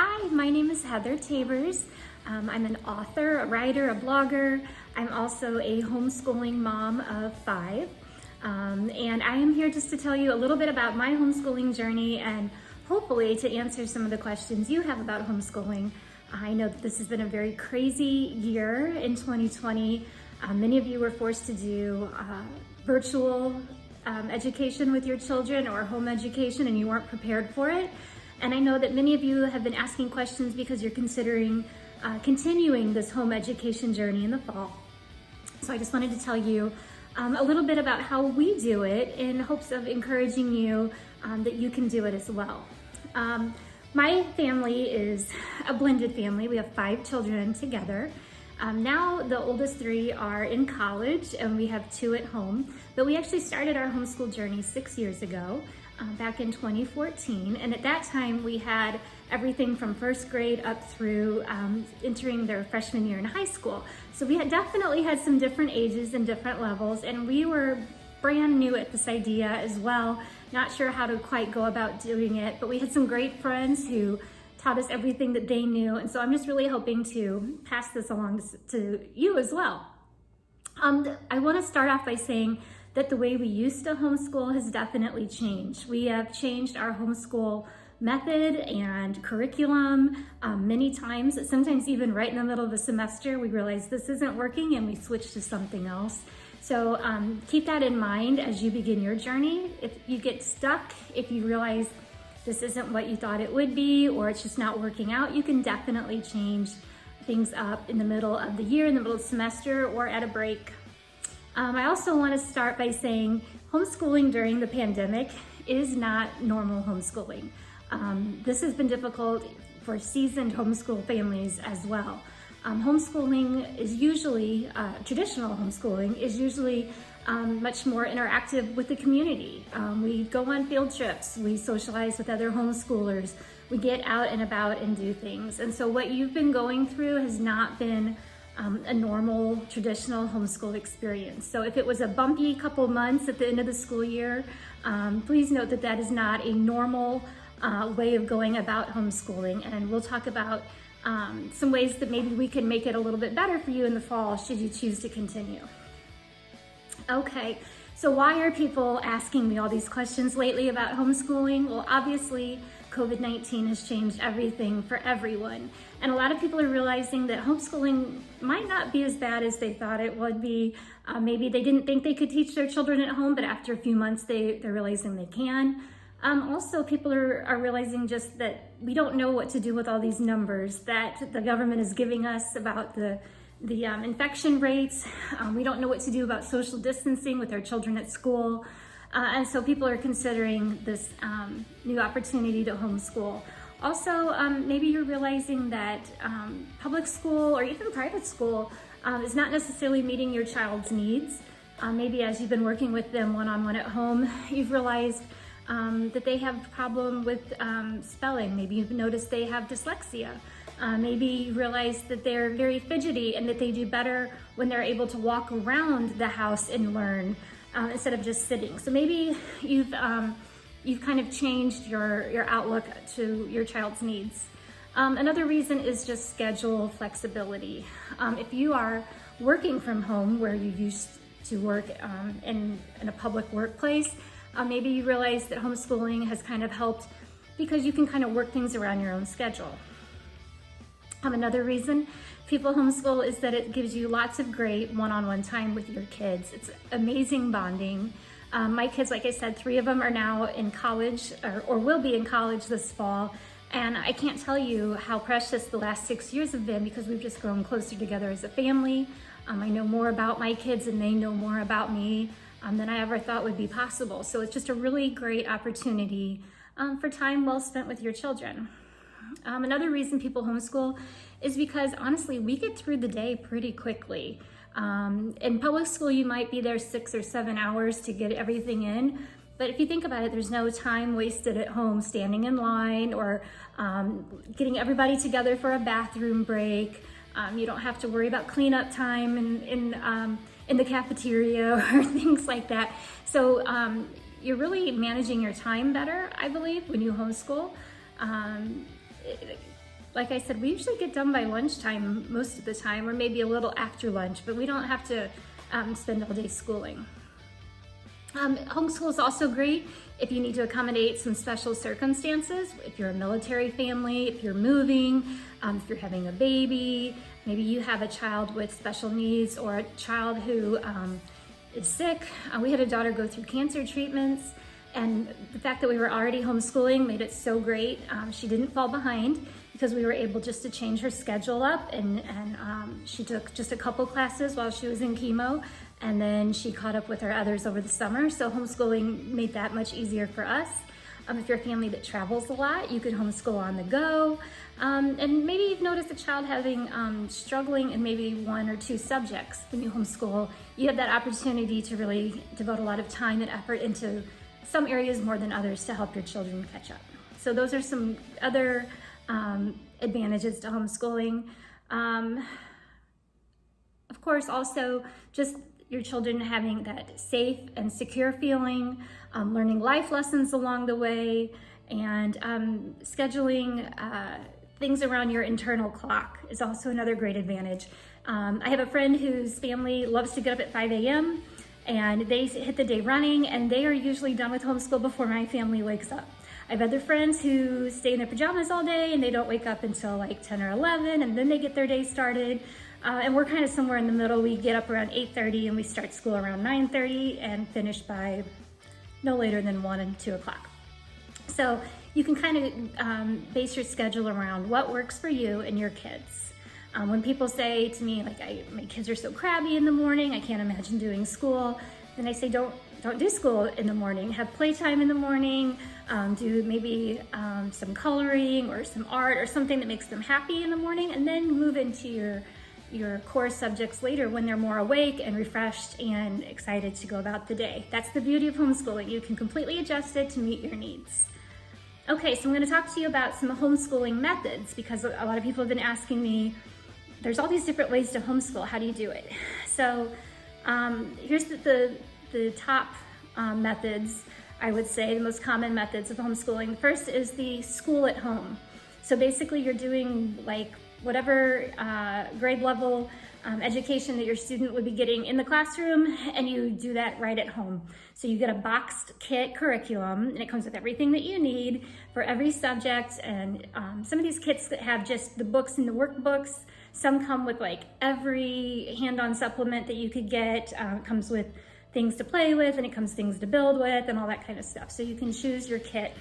Hi, my name is Heather Tabers. I'm an author, a writer, a blogger. I'm also a homeschooling mom of 5. And I am here just to tell you a little bit about my homeschooling journey and hopefully to answer some of the questions you have about homeschooling. I know that this has been a very crazy year in 2020. Many of you were forced to do virtual education with your children or home education and you weren't prepared for it. And I know that many of you have been asking questions because you're considering continuing this home education journey in the fall. So I just wanted to tell you a little bit about how we do it in hopes of encouraging you that you can do it as well. My family is a blended family. We have 5 children together. Now the oldest 3 are in college and we have 2 at home, but we actually started our homeschool journey 6 years ago, back in 2014. And at that time we had everything from first grade up through entering their freshman year in high school. So we had definitely had some different ages and different levels, and we were brand new at this idea as well. Not sure how to quite go about doing it, but we had some great friends who taught us everything that they knew. And so I'm just really hoping to pass this along to you as well. I want to start off by saying that the way we used to homeschool has definitely changed. We have changed our homeschool method and curriculum many times. Sometimes even right in the middle of a semester, we realize this isn't working and we switch to something else. So keep that in mind as you begin your journey. If you get stuck, if you realize this isn't what you thought it would be, or it's just not working out, you can definitely change things up in the middle of the year, in the middle of the semester, or at a break. I also want to start by saying homeschooling during the pandemic is not normal homeschooling. This has been difficult for seasoned homeschool families as well. Homeschooling is usually, traditional homeschooling is usually much more interactive with the community. We go on field trips, we socialize with other homeschoolers, we get out and about and do things. And so what you've been going through has not been a normal traditional homeschool experience. So if it was a bumpy couple months at the end of the school year, please note that that is not a normal way of going about homeschooling. And we'll talk about some ways that maybe we can make it a little bit better for you in the fall should you choose to continue. Okay, so why are people asking me all these questions lately about homeschooling? Well, obviously, COVID-19 has changed everything for everyone. And a lot of people are realizing that homeschooling might not be as bad as they thought it would be. Maybe they didn't think they could teach their children at home, but after a few months, they're realizing they can. Also, people are realizing just that we don't know what to do with all these numbers that the government is giving us about the infection rates. We don't know what to do about social distancing with our children at school. And so people are considering this new opportunity to homeschool. Also, maybe you're realizing that public school or even private school is not necessarily meeting your child's needs. Maybe as you've been working with them one-on-one at home, you've realized that they have a problem with spelling. Maybe you've noticed they have dyslexia. Maybe you realize that they're very fidgety and that they do better when they're able to walk around the house and learn instead of just sitting. So maybe you've kind of changed your outlook to your child's needs. Another reason is just schedule flexibility. If you are working from home where you used to work in a public workplace, maybe you realize that homeschooling has kind of helped because you can kind of work things around your own schedule. Another reason people homeschool is that it gives you lots of great one-on-one time with your kids. It's amazing bonding. My kids, like I said, 3 of them are now in college or will be in college this fall. And I can't tell you how precious the last 6 years have been because we've just grown closer together as a family. I know more about my kids and they know more about me than I ever thought would be possible. So it's just a really great opportunity for time well spent with your children. Another reason people homeschool is because honestly, we get through the day pretty quickly. In public school, you might be there 6 or 7 hours to get everything in. But if you think about it, there's no time wasted at home standing in line or getting everybody together for a bathroom break. You don't have to worry about cleanup time in the cafeteria or things like that. So you're really managing your time better, I believe, when you homeschool. like I said, we usually get done by lunchtime most of the time, or maybe a little after lunch, but we don't have to spend all day schooling. Homeschool is also great if you need to accommodate some special circumstances. If you're a military family, if you're moving, if you're having a baby, maybe you have a child with special needs or a child who is sick. We had a daughter go through cancer treatments, and the fact that we were already homeschooling made it so great. She didn't fall behind because we were able just to change her schedule up, and she took just a couple classes while she was in chemo, and then she caught up with her others over the summer. So homeschooling made that much easier for us. If you're a family that travels a lot, you could homeschool on the go. And maybe you've noticed a child having struggling in maybe one or two subjects. When you homeschool, you have that opportunity to really devote a lot of time and effort into some areas more than others to help your children catch up. So those are some other advantages to homeschooling. Of course, also just your children having that safe and secure feeling, learning life lessons along the way, and scheduling things around your internal clock is also another great advantage. I have a friend whose family loves to get up at 5 a.m. and they hit the day running, and they are usually done with homeschool before my family wakes up. I have other friends who stay in their pajamas all day and they don't wake up until like 10 or 11, and then they get their day started. And we're kind of somewhere in the middle. We get up around 8:30 and we start school around 9:30 and finish by no later than 1 and 2 o'clock. So you can kind of base your schedule around what works for you and your kids. When people say to me, like, my kids are so crabby in the morning, I can't imagine doing school, then I say, don't do school in the morning. Have playtime in the morning, do maybe some coloring or some art or something that makes them happy in the morning, and then move into your core subjects later when they're more awake and refreshed and excited to go about the day. That's the beauty of homeschooling. You can completely adjust it to meet your needs. Okay, so I'm going to talk to you about some homeschooling methods, because a lot of people have been asking me, there's all these different ways to homeschool. How do you do it? So here's the top methods, I would say, the most common methods of homeschooling. The first is the school at home. So basically you're doing like whatever grade level education that your student would be getting in the classroom, and you do that right at home. So you get a boxed kit curriculum, and it comes with everything that you need for every subject. And some of these kits that have just the books and the workbooks. Some come with like every hand-on supplement that you could get. It comes with things to play with, and it comes things to build with, and all that kind of stuff. So you can choose your kit.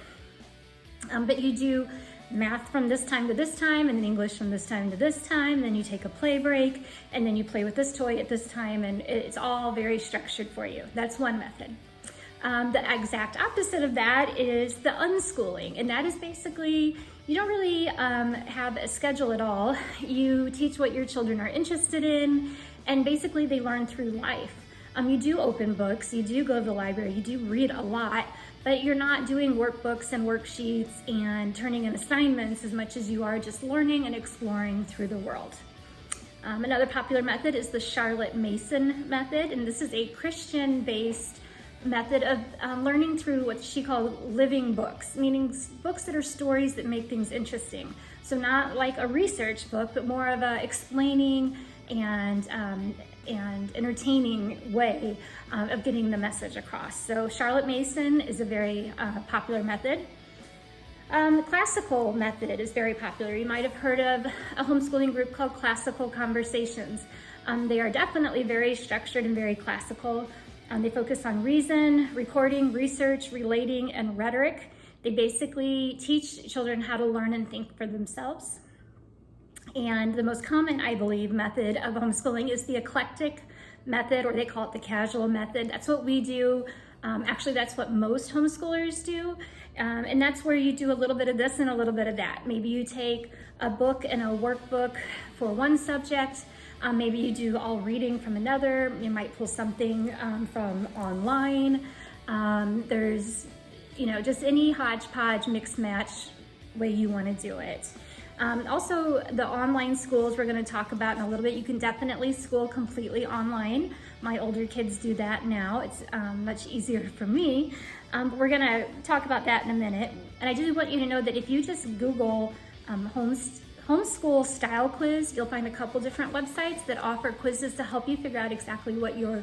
But you do math from this time to this time, and then English from this time to this time, then you take a play break, and then you play with this toy at this time, and it's all very structured for you. That's one method. The exact opposite of that is the unschooling, and that is basically, you don't really have a schedule at all. You teach what your children are interested in, and basically they learn through life. You do open books, you do go to the library, you do read a lot, but you're not doing workbooks and worksheets and turning in assignments as much as you are just learning and exploring through the world. Another popular method is the Charlotte Mason method, and this is a Christian-based method of learning through what she called living books, meaning books that are stories that make things interesting. So not like a research book, but more of a explaining and entertaining way of getting the message across. So Charlotte Mason is a very popular method. The classical method is very popular. You might have heard of a homeschooling group called Classical Conversations. They are definitely very structured and very classical. They focus on reason, recording, research, relating, and rhetoric. They basically teach children how to learn and think for themselves. And the most common, I believe, method of homeschooling is the Eclectic Method, or they call it the casual method. That's what we do. Actually, that's what most homeschoolers do. And that's where you do a little bit of this and a little bit of that. Maybe you take a book and a workbook for one subject. Maybe you do all reading from another. You might pull something from online. There's, just any hodgepodge, mix match way you want to do it. Also, the online schools we're going to talk about in a little bit. You can definitely school completely online. My older kids do that now. It's much easier for me. But we're going to talk about that in a minute. And I do want you to know that if you just Google Homeschool Style Quiz, you'll find a couple different websites that offer quizzes to help you figure out exactly what your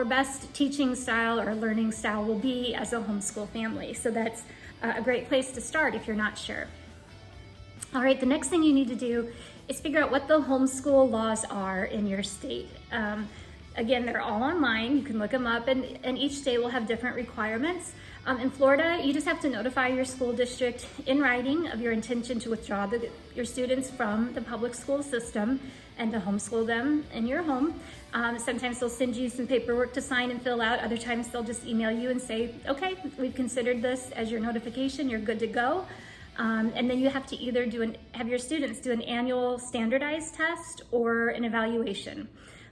best teaching style or learning style will be as a homeschool family. So that's a great place to start if you're not sure. All right, the next thing you need to do is figure out what the homeschool laws are in your state. Again, they're all online. You can look them up, and each state will have different requirements. In Florida, you just have to notify your school district in writing of your intention to withdraw your students from the public school system and to homeschool them in your home. Sometimes they'll send you some paperwork to sign and fill out. Other times they'll just email you and say, okay, we've considered this as your notification, you're good to go. And then you have to either have your students do an annual standardized test or an evaluation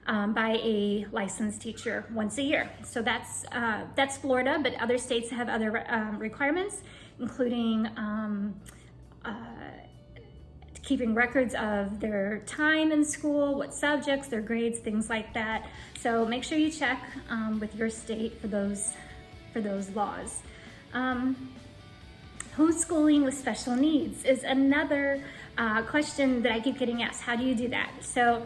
by a licensed teacher once a year. So that's Florida, but other states have other requirements, including keeping records of their time in school, what subjects, their grades, things like that. So make sure you check with your state for those laws. Homeschooling with special needs is another question that I keep getting asked. How do you do that? So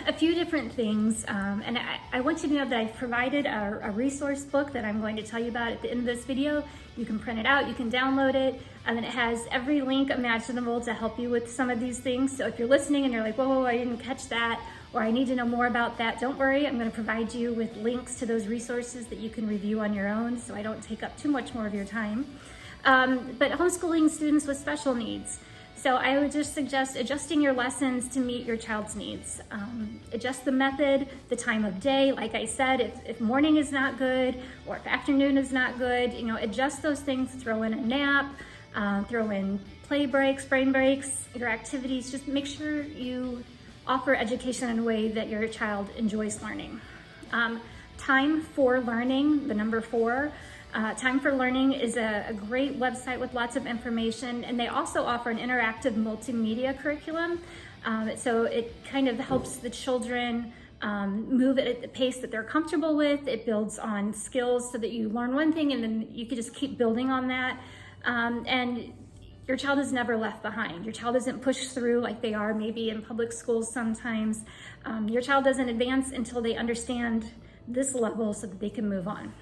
a few different things, and I want you to know that I've provided a resource book that I'm going to tell you about at the end of this video. You can print it out, you can download it, and then it has every link imaginable to help you with some of these things. So if you're listening and you're like, whoa, I didn't catch that, or I need to know more about that, don't worry, I'm going to provide you with links to those resources that you can review on your own so I don't take up too much more of your time. But homeschooling students with special needs. So I would just suggest adjusting your lessons to meet your child's needs. Adjust the method, the time of day. Like I said, if morning is not good or if afternoon is not good, adjust those things. Throw in a nap, throw in play breaks, brain breaks, your activities. Just make sure you offer education in a way that your child enjoys learning. Time for Learning, the number 4. Time for Learning is a great website with lots of information, and they also offer an interactive multimedia curriculum. So it kind of helps the children move at the pace that they're comfortable with. It builds on skills so that you learn one thing and then you can just keep building on that. And your child is never left behind. Your child isn't pushed through like they are maybe in public schools sometimes. Your child doesn't advance until they understand this level so that they can move on.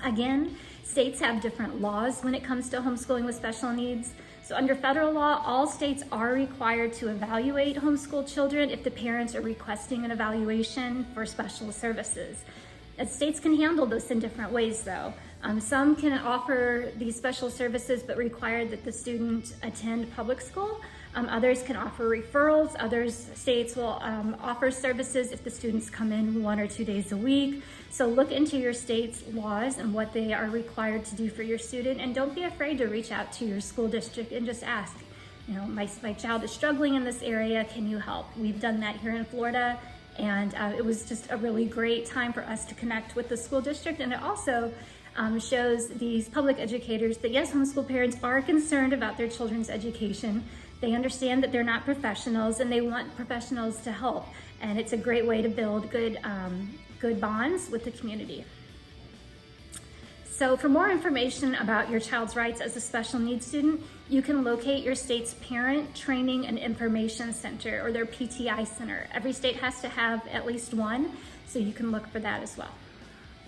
Again, states have different laws when it comes to homeschooling with special needs. So under federal law, all states are required to evaluate homeschool children if the parents are requesting an evaluation for special services. States can handle this in different ways though. Some can offer these special services but require that the student attend public school. Others can offer referrals. States will offer services if the students come in 1 or 2 days a week. So look into your state's laws and what they are required to do for your student, and don't be afraid to reach out to your school district and just ask, my child is struggling in this area, can you help? We've done that here in Florida, and it was just a really great time for us to connect with the school district, and it also shows these public educators that yes, homeschool parents are concerned about their children's education. They understand that they're not professionals and they want professionals to help. And it's a great way to build good bonds with the community. So for more information about your child's rights as a special needs student, you can locate your state's Parent Training and Information Center, or their PTI Center. Every state has to have at least one, so you can look for that as well.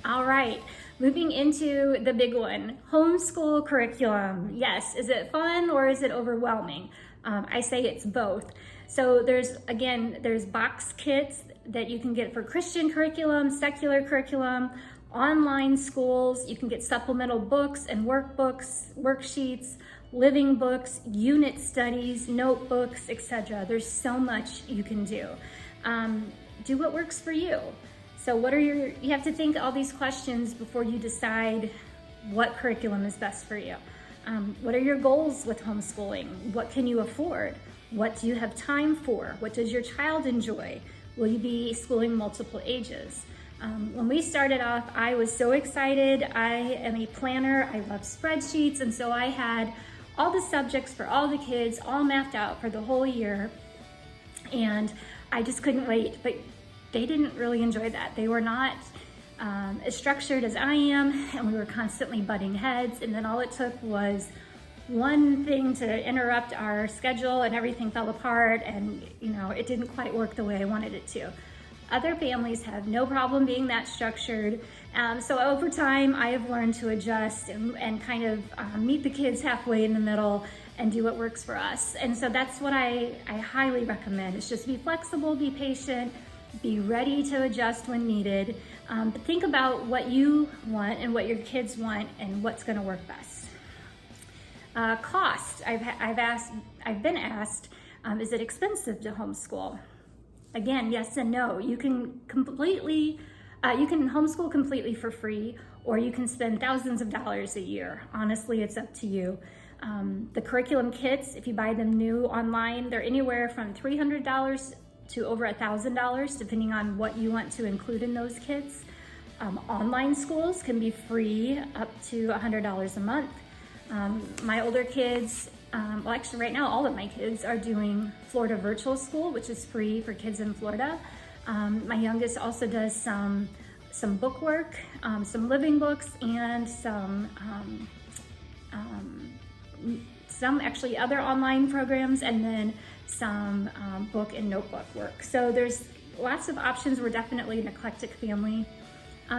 All right, moving into the big one, homeschool curriculum. Yes, is it fun or is it overwhelming? I say it's both. So there's box kits that you can get for Christian curriculum, secular curriculum, online schools. You can get supplemental books and workbooks, worksheets, living books, unit studies, notebooks, etc. There's so much you can do. Do what works for you. So you have to think all these questions before you decide what curriculum is best for you. What are your goals with homeschooling? What can you afford? What do you have time for? What does your child enjoy? Will you be schooling multiple ages? When we started off, I was so excited. I am a planner. I love spreadsheets. And so I had all the subjects for all the kids all mapped out for the whole year. And I just couldn't wait. But they didn't really enjoy that. They were not as structured as I am, and we were constantly butting heads. And then all it took was one thing to interrupt our schedule and everything fell apart, and it didn't quite work the way I wanted it to. Other families have no problem being that structured. So over time, I have learned to adjust and kind of meet the kids halfway in the middle and do what works for us. And so that's what I highly recommend. It's just be flexible, be patient, be ready to adjust when needed. But think about what you want and what your kids want and what's going to work best. Cost. I've been asked, is it expensive to homeschool? Again, yes and no. You can homeschool completely for free, or you can spend thousands of dollars a year. Honestly, it's up to you. The curriculum kits, if you buy them new online, they're anywhere from $300 to over $1,000, depending on what you want to include in those kits. Online schools can be free up to $100 a month. My older kids, well, actually right now all of my kids are doing Florida Virtual School, which is free for kids in Florida. My youngest also does some book work, some living books, and some actually other online programs, and then some book and notebook work. So there's lots of options. We're definitely an eclectic family.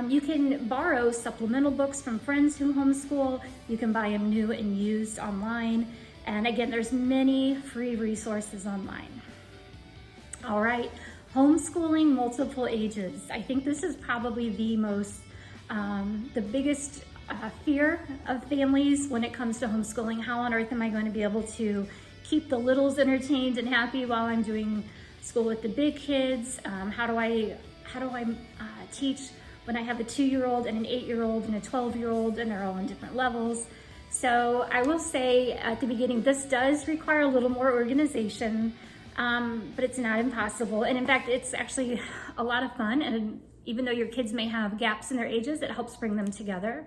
You can borrow supplemental books from friends who homeschool. You can buy them new and used online. And again, there's many free resources online. All right, homeschooling multiple ages. I think this is probably the biggest fear of families when it comes to homeschooling. How on earth am I going to be able to keep the littles entertained and happy while I'm doing school with the big kids? How do I teach when I have a 2-year-old and an 8-year-old and a 12-year-old, and they're all in different levels? So I will say at the beginning, this does require a little more organization, but it's not impossible. And in fact, it's actually a lot of fun. And even though your kids may have gaps in their ages, it helps bring them together.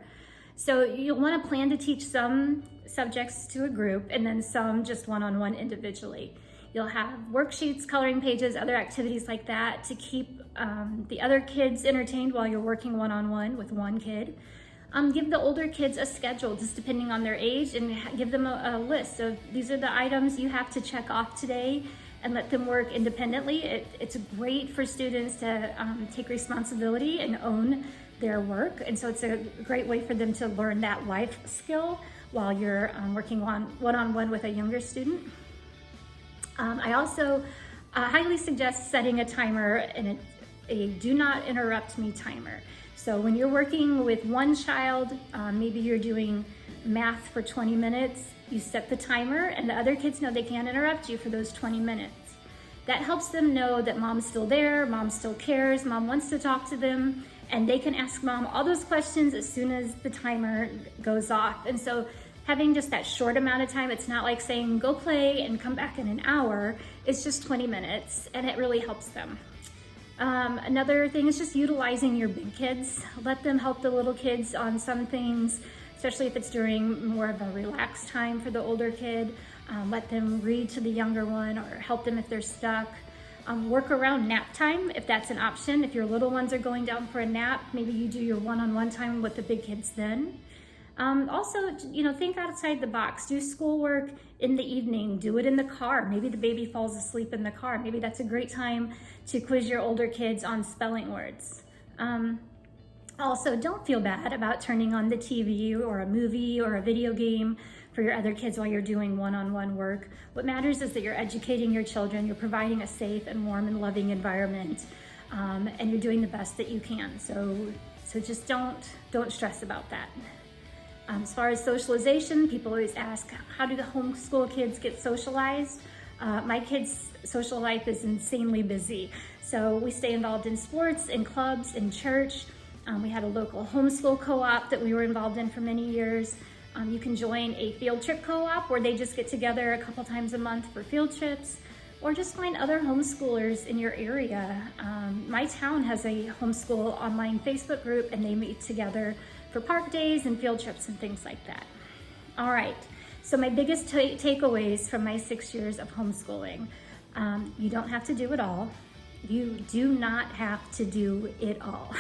So you'll want to plan to teach some subjects to a group and then some just one-on-one individually. You'll have worksheets, coloring pages, other activities like that to keep the other kids entertained while you're working one-on-one with one kid. Give the older kids a schedule just depending on their age, and give them a list of these are the items you have to check off today, and let them work independently. It's great for students to take responsibility and own their work, and so it's a great way for them to learn that life skill while you're working one-on-one with a younger student. I also highly suggest setting a timer and a do not interrupt me timer. So when you're working with one child, maybe you're doing math for 20 minutes, you set the timer and the other kids know they can't interrupt you for those 20 minutes. That helps them know that mom's still there, mom still cares, mom wants to talk to them, and they can ask mom all those questions as soon as the timer goes off. And so having just that short amount of time, it's not like saying go play and come back in an hour, it's just 20 minutes, and it really helps them. Another thing is just utilizing your big kids. Let them help the little kids on some things, especially if it's during more of a relaxed time for the older kid. Let them read to the younger one or help them if they're stuck. Work around nap time if that's an option. If your little ones are going down for a nap, maybe you do your one-on-one time with the big kids then. Also, think outside the box. Do schoolwork in the evening. Do it in the car. Maybe the baby falls asleep in the car. Maybe that's a great time to quiz your older kids on spelling words. Also, don't feel bad about turning on the TV or a movie or a video game for your other kids while you're doing one-on-one work. What matters is that you're educating your children, you're providing a safe and warm and loving environment, and you're doing the best that you can. So just don't stress about that. As far as socialization, people always ask, how do the homeschool kids get socialized? My kids' social life is insanely busy. So we stay involved in sports, in clubs, in church. We had a local homeschool co-op that we were involved in for many years. You can join a field trip co-op where they just get together a couple times a month for field trips, or just find other homeschoolers in your area. My town has a homeschool online Facebook group, and they meet together for park days and field trips and things like that. All right, so my biggest takeaways from my 6 years of homeschooling. You don't have to do it all. You do not have to do it all.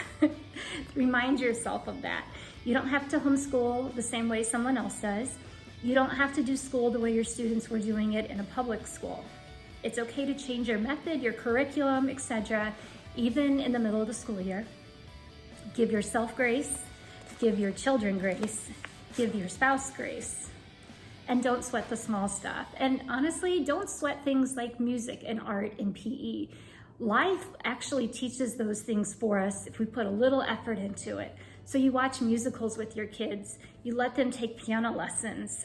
Remind yourself of that. You don't have to homeschool the same way someone else does. You don't have to do school the way your students were doing it in a public school. It's okay to change your method, your curriculum, etc., even in the middle of the school year. Give yourself grace, give your children grace, give your spouse grace, and don't sweat the small stuff. And honestly, don't sweat things like music and art and PE. Life actually teaches those things for us if we put a little effort into it. So you watch musicals with your kids, you let them take piano lessons,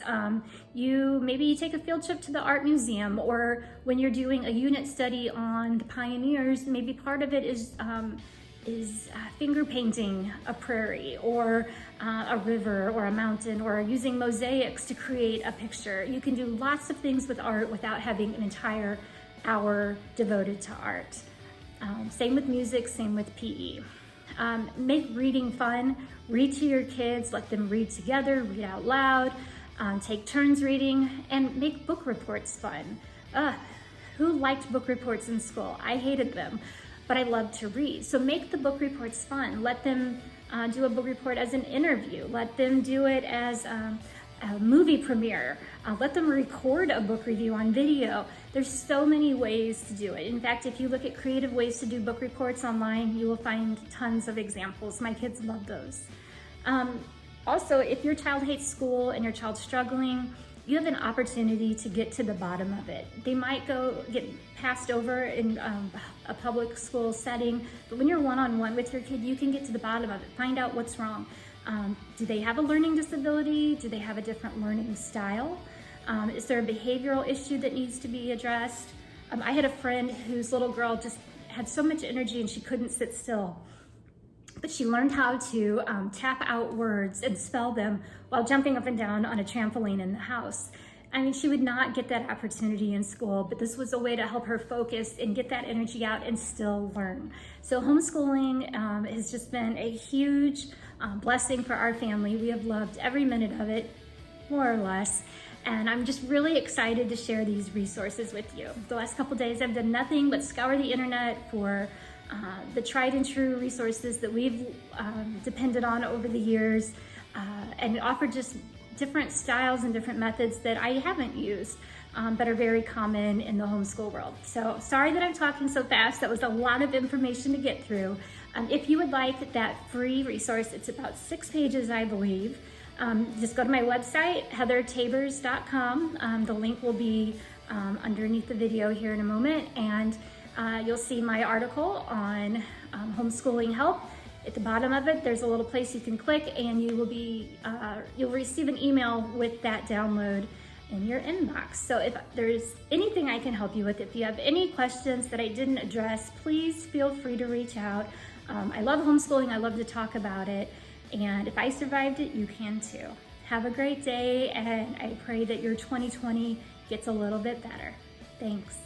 maybe you take a field trip to the art museum, or when you're doing a unit study on the pioneers, maybe part of it is finger painting a prairie or a river or a mountain, or using mosaics to create a picture. You can do lots of things with art without having an entire hour devoted to art. Same with music, same with PE. Make reading fun. Read to your kids, let them read together, read out loud, take turns reading, and make book reports fun. Who liked book reports in school? I hated them, but I loved to read. So make the book reports fun. Let them do a book report as an interview. Let them do it as a movie premiere. Let them record a book review on video. There's so many ways to do it. In fact, if you look at creative ways to do book reports online, you will find tons of examples. My kids love those. Also, if your child hates school and your child's struggling, you have an opportunity to get to the bottom of it. They might get passed over in a public school setting, but when you're one-on-one with your kid, you can get to the bottom of it. Find out what's wrong. Do they have a learning disability? Do they have a different learning style? Is there a behavioral issue that needs to be addressed? I had a friend whose little girl just had so much energy and she couldn't sit still. But she learned how to tap out words and spell them while jumping up and down on a trampoline in the house. I mean, she would not get that opportunity in school, but this was a way to help her focus and get that energy out and still learn. So homeschooling has just been a huge blessing for our family. We have loved every minute of it, more or less. And I'm just really excited to share these resources with you. The last couple days, I've done nothing but scour the internet for the tried and true resources that we've depended on over the years, and offer just different styles and different methods that I haven't used, but are very common in the homeschool world. So sorry that I'm talking so fast. That was a lot of information to get through. If you would like that free resource, it's about 6 pages, I believe. Just go to my website, heathertabers.com. The link will be underneath the video here in a moment, and you'll see my article on homeschooling help. At the bottom of it, there's a little place you can click, and you'll receive an email with that download in your inbox. So if there's anything I can help you with, if you have any questions that I didn't address, please feel free to reach out. I love homeschooling. I love to talk about it. And if I survived it, you can too. Have a great day, and I pray that your 2020 gets a little bit better. Thanks.